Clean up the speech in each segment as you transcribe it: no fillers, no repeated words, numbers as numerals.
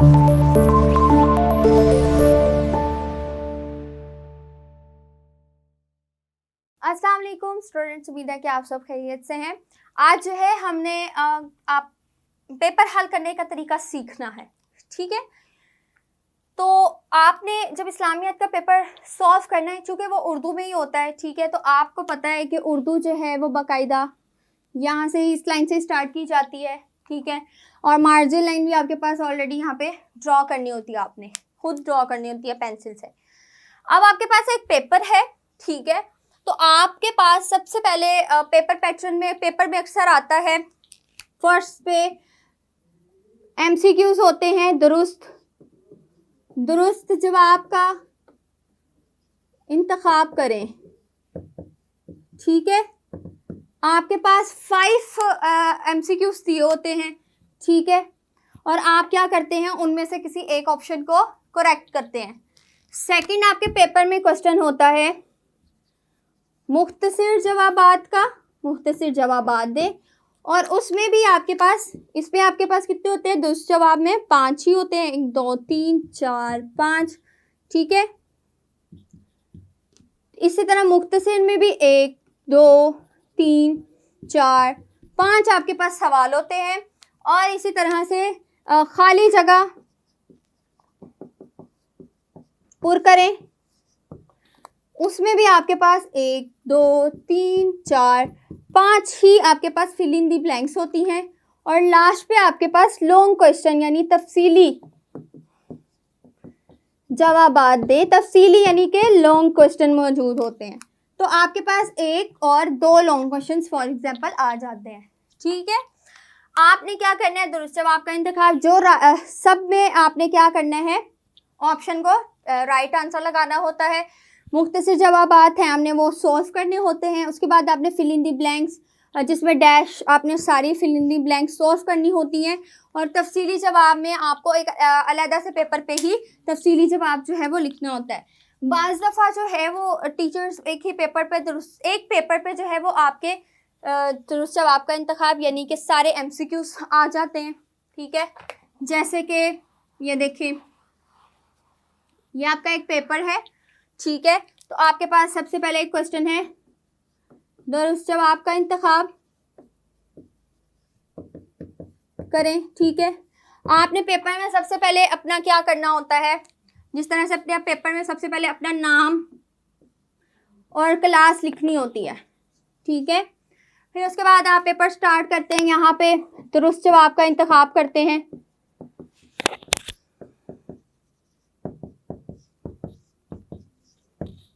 अस्सलाम वालेकुम स्टूडेंट्स, उम्मीद है कि आप सब खैरियत से हैं। आज जो है हमने आप पेपर हल करने का तरीका सीखना है, ठीक है। तो आपने जब इस्लामियत का पेपर सॉल्व करना है, चूँकि वो उर्दू में ही होता है, ठीक है, तो आपको पता है कि उर्दू जो है वो बाकायदा यहाँ से इस लाइन से स्टार्ट की जाती है, ठीक है, और मार्जिन लाइन भी आपके पास ऑलरेडी यहाँ पे ड्रॉ करनी होती है, आपने खुद ड्रॉ करनी होती है पेंसिल से। अब आपके पास एक पेपर है, ठीक है, तो आपके पास सबसे पहले पेपर पैटर्न में अक्सर आता है फर्स्ट पे एमसीक्यूज होते हैं, दुरुस्त जवाब का इंतखाब करें, ठीक है। आपके पास 5 एमसीक्यूज दिए होते हैं, ठीक है, और आप क्या करते हैं, उनमें से किसी एक ऑप्शन को करेक्ट करते हैं। सेकंड आपके पेपर में क्वेश्चन होता है मुख्तसर जवाबात दे, और उसमें भी आपके पास, इस पे आपके पास कितने होते हैं, दुरुस्त जवाब में 5 ही होते हैं, 1 2 3 4 5, ठीक है। इसी तरह मुख्तसर में भी 1 2 3 4 5 आपके पास सवाल होते हैं, और इसी तरह से खाली जगह पुर करें, उसमें भी आपके पास 1 2 3 4 5 ही आपके पास फिल इन दी ब्लैंक्स होती हैं, और लास्ट पे आपके पास लॉन्ग क्वेश्चन यानी तफसीली जवाबात दे, तफसीली यानी कि लॉन्ग क्वेश्चन मौजूद होते हैं। तो आपके पास 1 और 2 लॉन्ग क्वेश्चन फॉर एग्जांपल आ जाते हैं, ठीक है। आपने क्या करना है, दुरुस्त जवाब का इंतखाब, जो सब में आपने क्या करना है, ऑप्शन को राइट आंसर लगाना होता है। मुख्तसर जवाबात हैं, हमने वो सॉल्व करने होते हैं। उसके बाद आपने फिल इन दी ब्लैंक्स, जिसमें डैश, आपने सारी fill in the blanks solve करनी होती हैं। और तफसीली जवाब में आपको एक अलहदा से पेपर पे ही तफसीली जवाब जो है वो लिखना होता है। बाज़ दफ़ा जो है वो टीचर्स एक पेपर पे जो है वो आपके दुरुस्त जवाब का इंतखाब यानी कि सारे एमसीक्यूज आ जाते हैं, ठीक है। जैसे कि ये देखिए, ये आपका एक पेपर है, ठीक है, तो आपके पास सबसे पहले एक क्वेश्चन है, दुरुस्त जवाब का इंतखाब करें, ठीक है। आपने पेपर में सबसे पहले अपना क्या करना होता है, जिस तरह से अपने पेपर में सबसे पहले अपना नाम और क्लास लिखनी होती है, ठीक है। फिर उसके बाद आप पेपर स्टार्ट करते हैं, यहाँ पे दुरुस्त जवाब का इंतखाब करते हैं,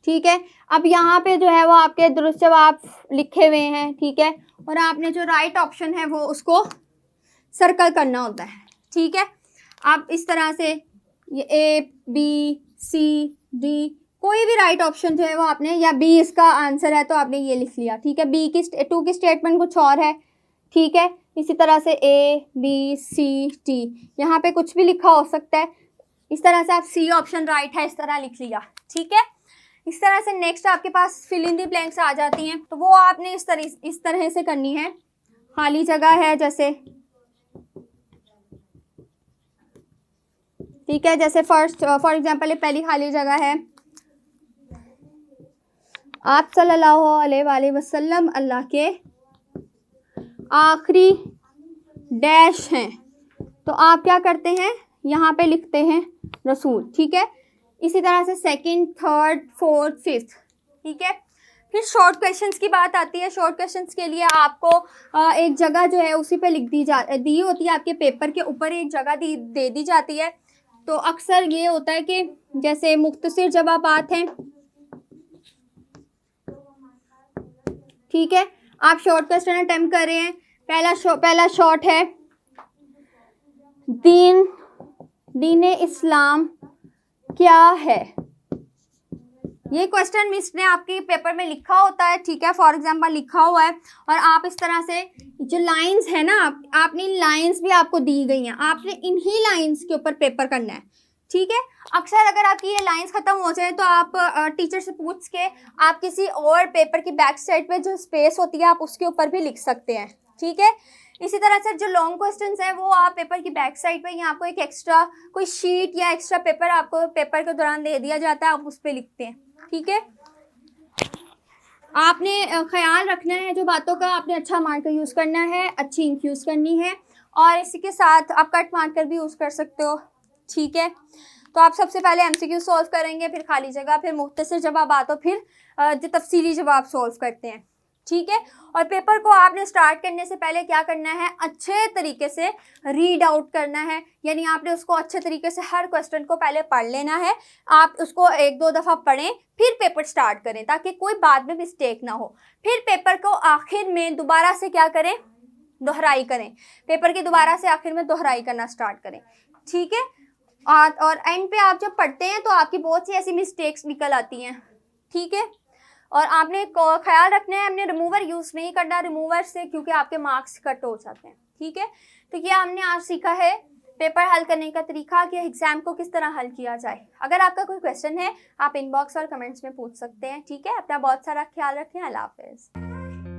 ठीक है। अब यहाँ पे जो है वो आपके दुरुस्त जवाब लिखे हुए हैं, ठीक है, और आपने जो राइट ऑप्शन है वो उसको सर्कल करना होता है, ठीक है। आप इस तरह से ये A B C D कोई भी राइट ऑप्शन जो है वो आपने, या B इसका आंसर है तो आपने ये लिख लिया, ठीक है। टू की स्टेटमेंट कुछ और है, ठीक है। इसी तरह से A B C D यहाँ पे कुछ भी लिखा हो सकता है, इस तरह से आप C ऑप्शन राइट है इस तरह लिख लिया, ठीक है। इस तरह से नेक्स्ट आपके पास फिल इन दी ब्लैंक्स आ जाती हैं, तो वो आपने इस तरह से करनी है। खाली जगह है जैसे, ठीक है, जैसे फॉर एग्जांपल पहली खाली जगह है, आप सल्लल्लाहु अलैहि वसल्लम अल्लाह के आखिरी डैश हैं, तो आप क्या करते हैं, यहाँ पे लिखते हैं रसूल, ठीक है। इसी तरह से सेकंड, थर्ड, फोर्थ, फिफ्थ, ठीक है। फिर शॉर्ट क्वेश्चंस की बात आती है। शॉर्ट क्वेश्चंस के लिए आपको एक जगह जो है उसी पे लिख दी होती है, आपके पेपर के ऊपर एक जगह दे दी जाती है। तो अक्सर ये होता है कि जैसे मुख्तसर जवाबात हैं, ठीक है, आप शॉर्ट क्वेश्चन अटेम्प्ट कर रहे हैं। पहला शॉर्ट है, दीन इस्लाम क्या है, ये क्वेश्चन मिस ने आपके पेपर में लिखा होता है, ठीक है, फॉर एग्जांपल लिखा हुआ है, और आप इस तरह से जो लाइंस है ना, आपने लाइंस भी आपको दी गई हैं, आपने इन्हीं लाइंस के ऊपर पेपर करना है, ठीक है। अक्सर अगर आपकी ये लाइंस ख़त्म हो जाए तो आप टीचर से पूछ के आप किसी और पेपर की बैक साइड पे जो स्पेस होती है आप उसके ऊपर भी लिख सकते हैं, ठीक है। इसी तरह से जो लॉन्ग क्वेश्चंस है वो आप पेपर की बैक साइड पे या आपको एक एक्स्ट्रा कोई शीट या एक्स्ट्रा पेपर आपको पेपर के दौरान दे दिया जाता है, आप उस पर लिखते हैं, ठीक है। आपने ख्याल रखना है जो बातों का, आपने अच्छा मार्कर यूज़ करना है, अच्छी इंक यूज़ करनी है, और इसी के साथ आप कट मार्कर भी यूज़ कर सकते हो, ठीक है। तो आप सबसे पहले एमसीक्यू सॉल्व करेंगे, फिर खाली जगह, फिर मुख्तसर जवाब, तो फिर जो तफसीली जवाब सॉल्व करते हैं, ठीक है। और पेपर को आपने स्टार्ट करने से पहले क्या करना है, अच्छे तरीके से रीड आउट करना है, यानी आपने उसको अच्छे तरीके से हर क्वेश्चन को पहले पढ़ लेना है। आप उसको 1-2 दफ़ा पढ़ें, फिर पेपर स्टार्ट करें ताकि कोई बाद में मिस्टेक ना हो। फिर पेपर को आखिर में दोबारा से क्या करें, दोहराई करें, पेपर के दोबारा से आखिर में दोहराई करना स्टार्ट करें, ठीक है। और एंड पे आप जब पढ़ते हैं तो आपकी बहुत सी ऐसी मिस्टेक्स निकल आती हैं, ठीक है। और आपने ख्याल रखना है, हमने रिमूवर यूज़ नहीं करना रिमूवर से, क्योंकि आपके मार्क्स कट हो जाते हैं, ठीक है। तो ये हमने आज सीखा है पेपर हल करने का तरीका कि एग्ज़ाम को किस तरह हल किया जाए। अगर आपका कोई क्वेश्चन है आप इनबॉक्स और कमेंट्स में पूछ सकते हैं, ठीक है। अपना बहुत सारा ख्याल रखें। अल्लाह हाफ़िज़।